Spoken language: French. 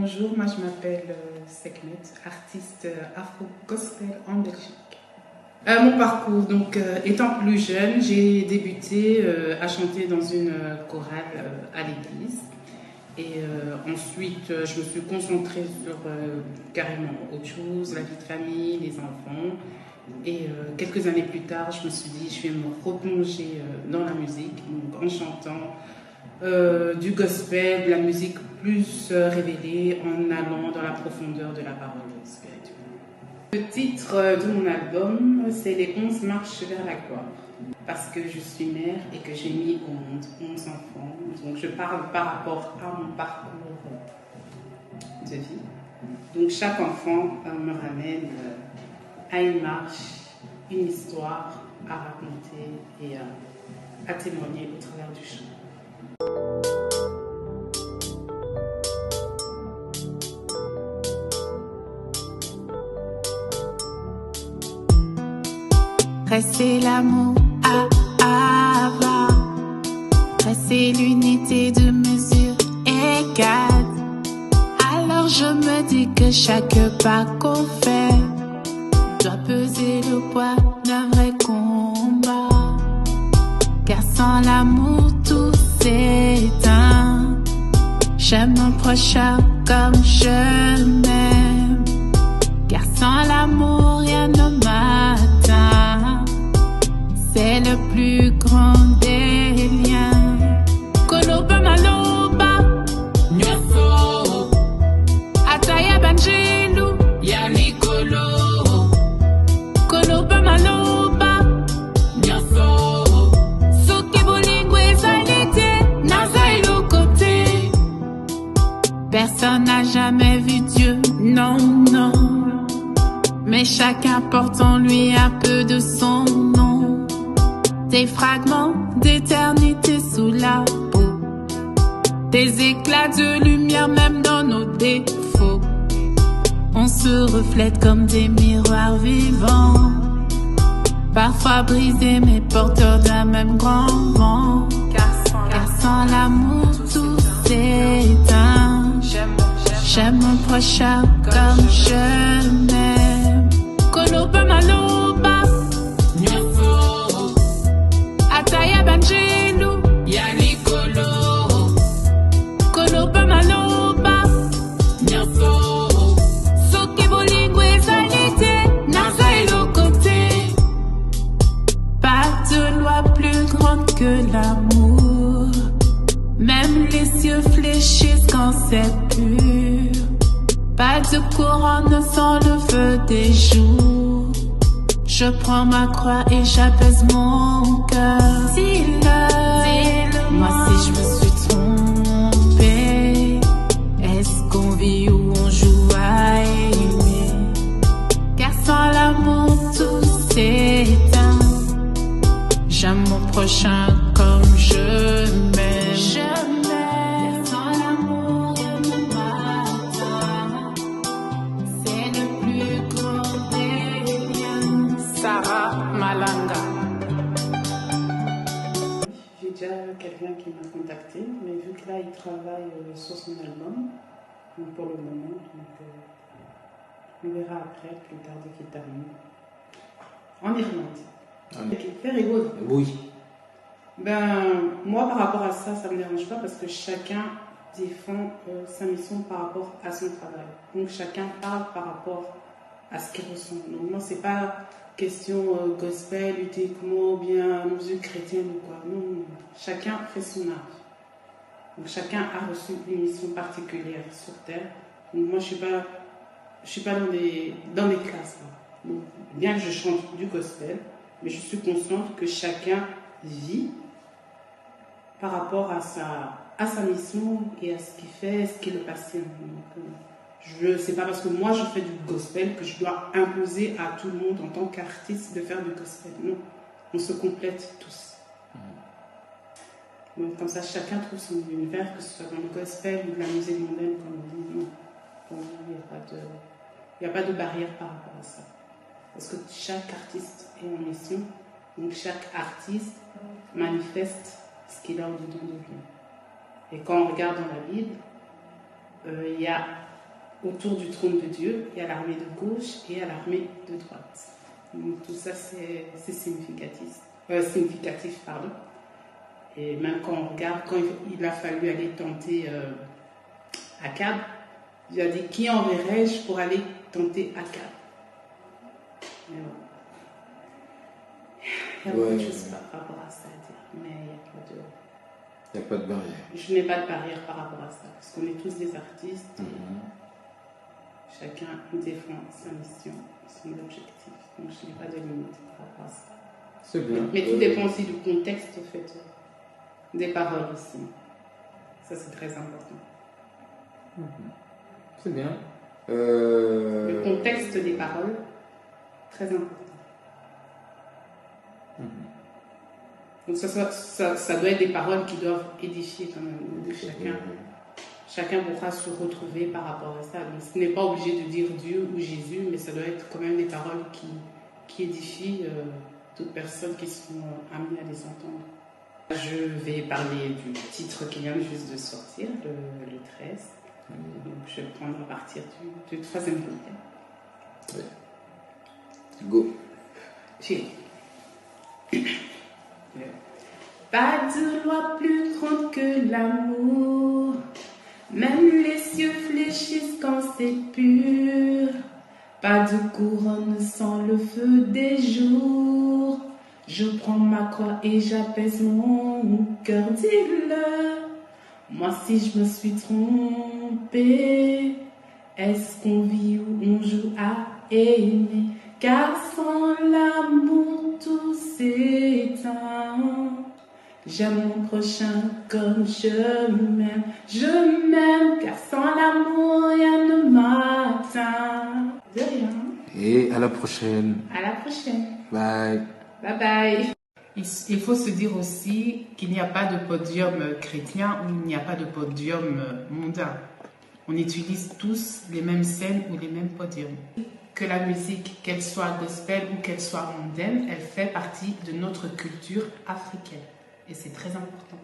Bonjour, moi je m'appelle Sekhmet, artiste afro-gospel en Belgique. Mon parcours, donc étant plus jeune, j'ai débuté à chanter dans une chorale à l'église. Et ensuite, je me suis concentrée sur carrément autre chose, la vie de famille, les enfants. Et quelques années plus tard, je me suis dit, je vais me replonger dans la musique, donc en chantant du gospel, de la musique plus révélée, en allant dans la profondeur de la parole spirituelle. Le titre de mon album, c'est Les 11 marches vers la gloire. Parce que je suis mère et que j'ai mis au monde 11 enfants. Donc je parle par rapport à mon parcours de vie. Donc chaque enfant me ramène à une marche, une histoire à raconter et à témoigner au travers du chant. Rester l'amour à avoir, rester l'unité de mesure égale. Alors je me dis que chaque pas qu'on fait doit peser le poids d'un vrai combat. Car sans l'amour tout s'éteint. J'aime mon prochain comme je m'aime. Car sans l'amour rien ne m'atteint. C'est le plus grand des liens. Koloba maloba, nyaso. Ataya banjelu, yanikolo. Koloba maloba, nyaso. Soki bolingwe zalite, nazaï le côté. Personne n'a jamais vu Dieu, non, non. Mais chacun porte en lui un peu de son nom. Des fragments d'éternité sous la peau. Des éclats de lumière même dans nos défauts. On se reflète comme des miroirs vivants. Parfois brisés mais porteurs d'un même grand vent. Car sans l'amour tout s'éteint. J'aime mon prochain comme je m'aime. Koloba maloba, nyaso. Ataya banjelu, yanikolo. Koloba maloba, nyaso. Soki bolingwe zalite, nazaï le côté. Pas de loi plus grande que l'amour. Même les cieux fléchissent quand c'est pur. Pas de couronne sans le feu des jours. Je prends ma croix et j'apaise mon cœur. Dis-le, moi si je me suis trompée. Est-ce qu'on vit ou on joue à aimer? Car sans l'amour tout s'éteint. J'aime mon prochain comme je m'aime. Sans l'amour rien ne m'atteint. C'est le plus grand des liens. Sarah Malanga. J'ai déjà quelqu'un qui m'a contacté, mais vu que là il travaille sur son album, donc pour le moment, donc, on verra après, plus tard dès qu'il termine. En Irlande. Très rigolo. Oui. Ben, moi, par rapport à ça, ça ne me dérange pas parce que chacun défend sa mission par rapport à son travail. Donc, chacun parle par rapport à ce qu'il ressent. Donc, moi, c'est pas question gospel, uniquement, ou bien musique chrétienne ou quoi. Non, non. Chacun fait son art. Donc, chacun a reçu une mission particulière sur Terre. Donc, moi, je suis pas dans des classes. Donc, bien que je chante du gospel, mais je suis consciente que chacun vit par rapport à sa mission et à ce qu'il fait, ce qui le passionne. C'est pas parce que moi je fais du gospel que je dois imposer à tout le monde en tant qu'artiste de faire du gospel. Non, on se complète tous. Donc comme ça, chacun trouve son univers, que ce soit dans le gospel ou de la musique mondaine, comme on dit. Non, pour moi, il n'y a pas de barrière par rapport à ça. Parce que chaque artiste est en mission, donc chaque artiste manifeste ce qu'il a au-dedans de lui. Et quand on regarde dans la Bible, il y a autour du trône de Dieu. Il y a l'armée de gauche et il y a l'armée de droite. Donc tout ça, c'est significatif. Pardon. Et même quand on regarde, quand il a fallu aller tenter Akab, il a dit, qui enverrai-je pour aller tenter Akab? Mais bon. Il y a beaucoup de choses par rapport à ça à dire, mais il n'y a pas de barrière. Je n'ai pas de barrière par rapport à ça, parce qu'on est tous des artistes. Chacun défend sa mission, son objectif. Donc je n'ai pas de limite par rapport à ça. C'est bien. Mais tout dépend aussi du contexte, en fait, des paroles aussi. Ça, c'est très important. C'est bien. Le contexte des paroles, très important. Donc ça doit être des paroles qui doivent édifier quand même de chacun. Chacun pourra se retrouver par rapport à ça. Donc ce n'est pas obligé de dire Dieu ou Jésus, mais ça doit être quand même des paroles qui édifient toutes personnes qui sont amenées à les entendre. Je vais parler du titre qui vient juste de sortir, le 13. Donc je vais prendre à partir du troisième couplet. Oui. Go. Pas de loi plus grande que l'amour, même les cieux fléchissent quand c'est pur. Pas de couronne sans le feu des jours. Je prends ma croix et j'apaise mon cœur, dis-le. Moi si je me suis trompée, est-ce qu'on vit ou on joue à aimer? Car sans l'amour tout s'éteint. J'aime mon prochain comme je m'aime. Je m'aime car sans l'amour rien ne m'atteint. De rien. Et à la prochaine. À la prochaine. Bye. Bye bye. Il faut se dire aussi qu'il n'y a pas de podium chrétien ou il n'y a pas de podium mondain. On utilise tous les mêmes scènes ou les mêmes podiums. Que la musique, qu'elle soit gospel ou qu'elle soit mondaine, elle fait partie de notre culture africaine. Et c'est très important.